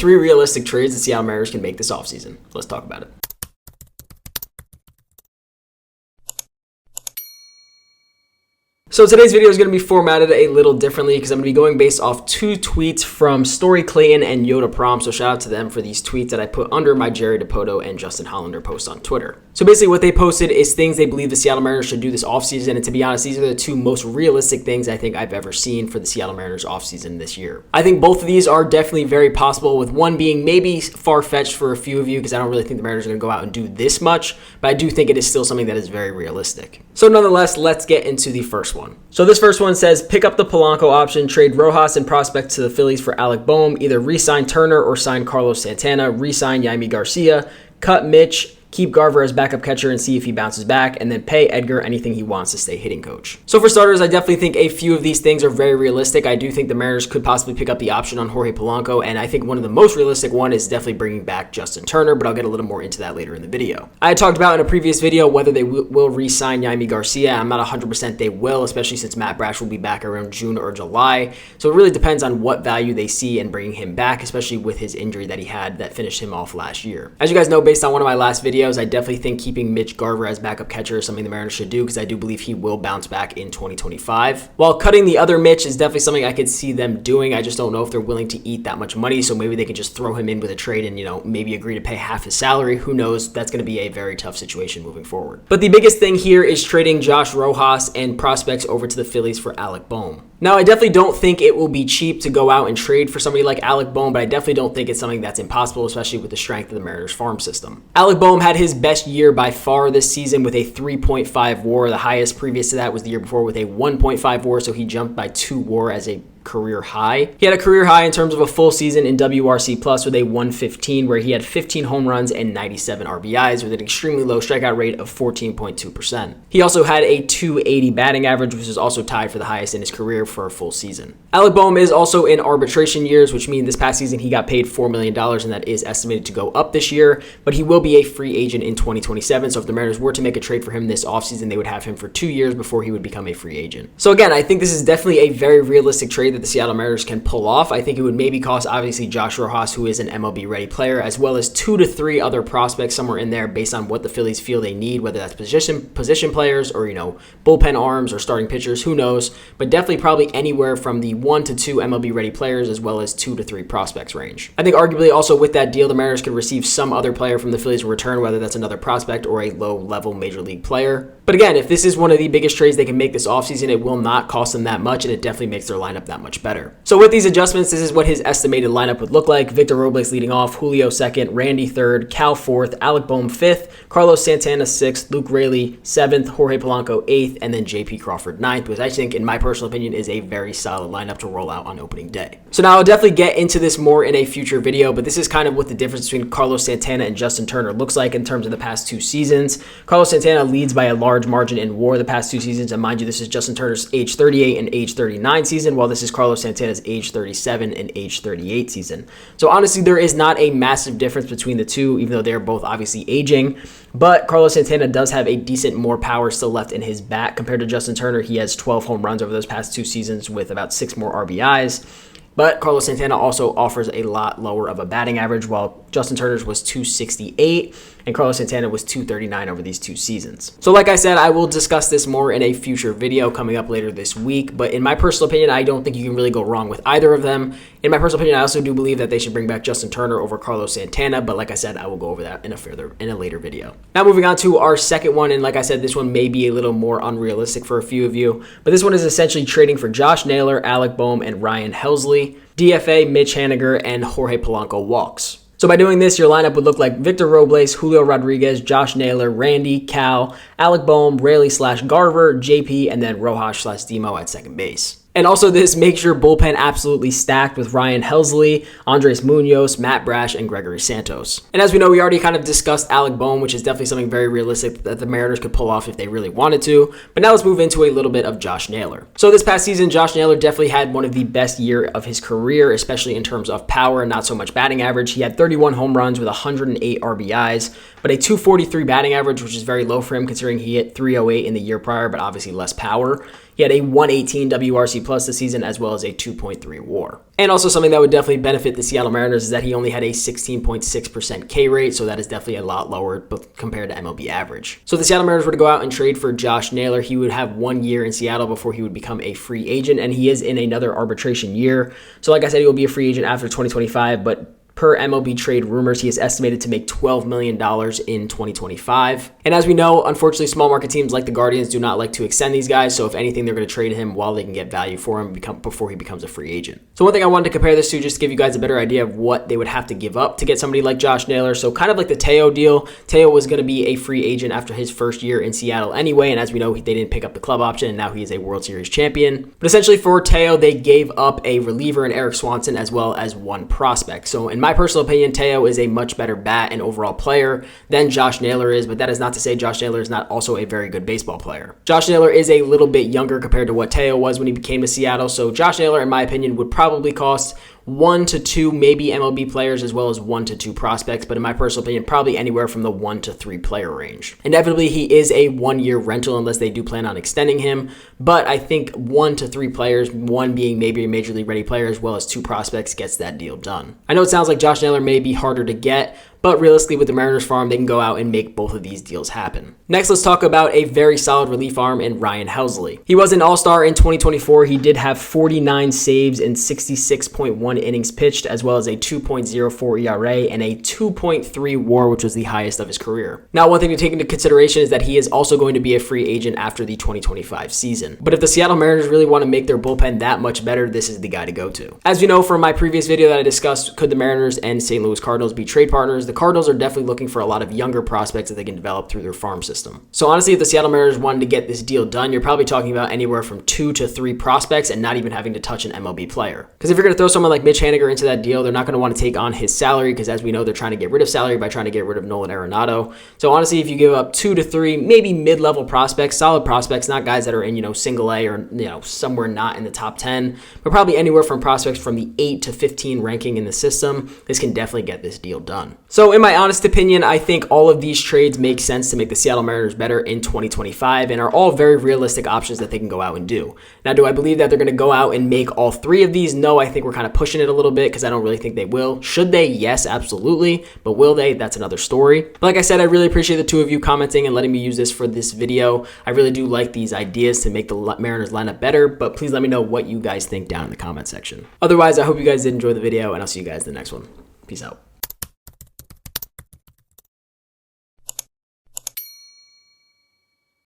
3 realistic trades the Seattle Mariners can make this offseason? Let's talk about it. So today's video is going to be formatted a little differently because I'm going to be going based off 2 tweets from Story Clayton and Yoda Prom. So shout out to them for these tweets that I put under my Jerry DePoto and Justin Hollander post on Twitter. So basically what they posted is things they believe the Seattle Mariners should do this offseason. And to be honest, these are the 2 most realistic things I think I've ever seen for the Seattle Mariners offseason this year. I think both of these are definitely very possible, with one being maybe far-fetched for a few of you because I don't really think the Mariners are going to go out and do this much, but I do think it is still something that is very realistic. So nonetheless, let's get into the first one. So this first one says, pick up the Polanco option, trade Rojas and prospect to the Phillies for Alec Bohm, either re-sign Turner or sign Carlos Santana, re-sign Yami Garcia, cut Mitch, keep Garver as backup catcher and see if he bounces back, and then pay Edgar anything he wants to stay hitting coach. So for starters, I definitely think a few of these things are very realistic. I do think the Mariners could possibly pick up the option on Jorge Polanco, and I think one of the most realistic one is definitely bringing back Justin Turner, but I'll get a little more into that later in the video. I had talked about in a previous video whether they will re-sign Yami Garcia. I'm not 100% they will, especially since Matt Brash will be back around June or July. So it really depends on what value they see in bringing him back, especially with his injury that he had that finished him off last year. As you guys know, based on one of my last videos, I definitely think keeping Mitch Garver as backup catcher is something the Mariners should do because I do believe he will bounce back in 2025. While cutting the other Mitch is definitely something I could see them doing. I just don't know if they're willing to eat that much money, so maybe they can just throw him in with a trade and, maybe agree to pay half his salary. Who knows? That's going to be a very tough situation moving forward. But the biggest thing here is trading Josh Rojas and prospects over to the Phillies for Alec Bohm. Now, I definitely don't think it will be cheap to go out and trade for somebody like Alec Bohm, but I definitely don't think it's something that's impossible, especially with the strength of the Mariners farm system. Alec Bohm had his best year by far this season with a 3.5 WAR. The highest previous to that was the year before with a 1.5 WAR, so he jumped by 2 WAR as a career high. He had a career high in terms of a full season in WRC plus with a 115, where he had 15 home runs and 97 RBIs with an extremely low strikeout rate of 14.2%. He also had a 280 batting average, which is also tied for the highest in his career for a full season. Alec Bohm is also in arbitration years, which means this past season he got paid $4 million, and that is estimated to go up this year, but he will be a free agent in 2027. So if the Mariners were to make a trade for him this offseason, they would have him for 2 years before he would become a free agent. So again, I think this is definitely a very realistic trade that the Seattle Mariners can pull off. I think it would maybe cost, obviously, Josh Rojas, who is an MLB-ready player, as well as 2 to 3 other prospects somewhere in there based on what the Phillies feel they need, whether that's position players or, bullpen arms or starting pitchers, who knows, but definitely probably anywhere from the 1 to 2 MLB-ready players as well as 2 to 3 prospects range. I think arguably also with that deal, the Mariners could receive some other player from the Phillies in return, whether that's another prospect or a low-level major league player. But again, if this is one of the biggest trades they can make this offseason, it will not cost them that much, and it definitely makes their lineup that much better. So with these adjustments, this is what his estimated lineup would look like. Victor Robles leading off, Julio second, Randy third, Cal fourth, Alec Bohm fifth, Carlos Santana sixth, Luke Raley seventh, Jorge Polanco eighth, and then JP Crawford ninth, which I think, in my personal opinion, is a very solid lineup to roll out on opening day. So now I'll definitely get into this more in a future video, but this is kind of what the difference between Carlos Santana and Justin Turner looks like in terms of the past 2 seasons. Carlos Santana leads by a large margin in WAR the past 2 seasons, and mind you, this is Justin Turner's age 38 and age 39 season, while this is Carlos Santana's age 37 and age 38 season. So honestly, there is not a massive difference between the two, even though they're both obviously aging, but Carlos Santana does have a decent more power still left in his bat compared to Justin Turner. He has 12 home runs over those past 2 seasons with about 6 more RBIs. But Carlos Santana also offers a lot lower of a batting average, while Justin Turner's was 268 and Carlos Santana was 239 over these 2 seasons. So like I said, I will discuss this more in a future video coming up later this week, but in my personal opinion, I don't think you can really go wrong with either of them. In my personal opinion, I also do believe that they should bring back Justin Turner over Carlos Santana, but like I said, I will go over that in a later video. Now moving on to our second one, and like I said, this one may be a little more unrealistic for a few of you, but this one is essentially trading for Josh Naylor, Alec Bohm, and Ryan Helsley, DFA, Mitch Haniger, and Jorge Polanco walks. So by doing this, your lineup would look like Victor Robles, Julio Rodriguez, Josh Naylor, Randy, Cal, Alec Bohm, Raley/Garver, JP, and then Rojas/Demo at second base. And also this makes your bullpen absolutely stacked with Ryan Helsley, Andres Munoz, Matt Brash, and Gregory Santos. And as we know, we already kind of discussed Alec Bohm, which is definitely something very realistic that the Mariners could pull off if they really wanted to. But now let's move into a little bit of Josh Naylor. So this past season, Josh Naylor definitely had one of the best years of his career, especially in terms of power and not so much batting average. He had 31 home runs with 108 RBIs, but a 243 batting average, which is very low for him considering he hit 308 in the year prior, but obviously less power. He had a 118 WRC plus this season, as well as a 2.3 WAR. And also something that would definitely benefit the Seattle Mariners is that he only had a 16.6% K rate, so that is definitely a lot lower compared to MLB average. So if the Seattle Mariners were to go out and trade for Josh Naylor, he would have 1 year in Seattle before he would become a free agent, and he is in another arbitration year. So like I said, he will be a free agent after 2025, but per MLB trade rumors, he is estimated to make $12 million in 2025. And as we know, unfortunately, small market teams like the Guardians do not like to extend these guys. So if anything, they're going to trade him while they can get value for him before he becomes a free agent. So one thing I wanted to compare this to, just to give you guys a better idea of what they would have to give up to get somebody like Josh Naylor. So kind of like the Teo deal. Teo was going to be a free agent after his first year in Seattle anyway. And as we know, they didn't pick up the club option, and now he is a World Series champion. But essentially for Teo, they gave up a reliever in Eric Swanson as well as one prospect. So in my personal opinion, Teo is a much better bat and overall player than Josh Naylor is, but that is not to say Josh Naylor is not also a very good baseball player. Josh Naylor is a little bit younger compared to what Teo was when he came to Seattle, so Josh Naylor, in my opinion, would probably cost 1 to 2 maybe MLB players, as well as 1 to 2 prospects, but in my personal opinion, probably anywhere from the 1 to 3 player range. Inevitably, he is a 1-year rental unless they do plan on extending him, but I think 1 to 3 players, one being maybe a major league ready player, as well as 2 prospects, gets that deal done. I know it sounds like Josh Naylor may be harder to get, but realistically, with the Mariners farm, they can go out and make both of these deals happen. Next, let's talk about a very solid relief arm in Ryan Helsley. He was an all-star in 2024. He did have 49 saves in 66.1 innings pitched, as well as a 2.04 ERA and a 2.3 WAR, which was the highest of his career. Now, one thing to take into consideration is that he is also going to be a free agent after the 2025 season. But if the Seattle Mariners really want to make their bullpen that much better, this is the guy to go to. As you know from my previous video that I discussed, could the Mariners and St. Louis Cardinals be trade partners? The Cardinals are definitely looking for a lot of younger prospects that they can develop through their farm system. So honestly, if the Seattle Mariners wanted to get this deal done, you're probably talking about anywhere from 2 to 3 prospects and not even having to touch an MLB player. Because if you're going to throw someone like Mitch Haniger into that deal, they're not going to want to take on his salary, because as we know, they're trying to get rid of salary by trying to get rid of Nolan Arenado. So honestly, if you give up 2 to 3, maybe mid-level prospects, solid prospects, not guys that are in, single A or, somewhere not in the top 10, but probably anywhere from prospects from the 8 to 15 ranking in the system, this can definitely get this deal done. So in my honest opinion, I think all of these trades make sense to make the Seattle Mariners better in 2025 and are all very realistic options that they can go out and do. Now, do I believe that they're going to go out and make all 3 of these? No, I think we're kind of pushing it a little bit because I don't really think they will. Should they? Yes, absolutely. But will they? That's another story. But like I said, I really appreciate the 2 of you commenting and letting me use this for this video. I really do like these ideas to make the Mariners lineup better, but please let me know what you guys think down in the comment section. Otherwise, I hope you guys did enjoy the video, and I'll see you guys in the next one. Peace out.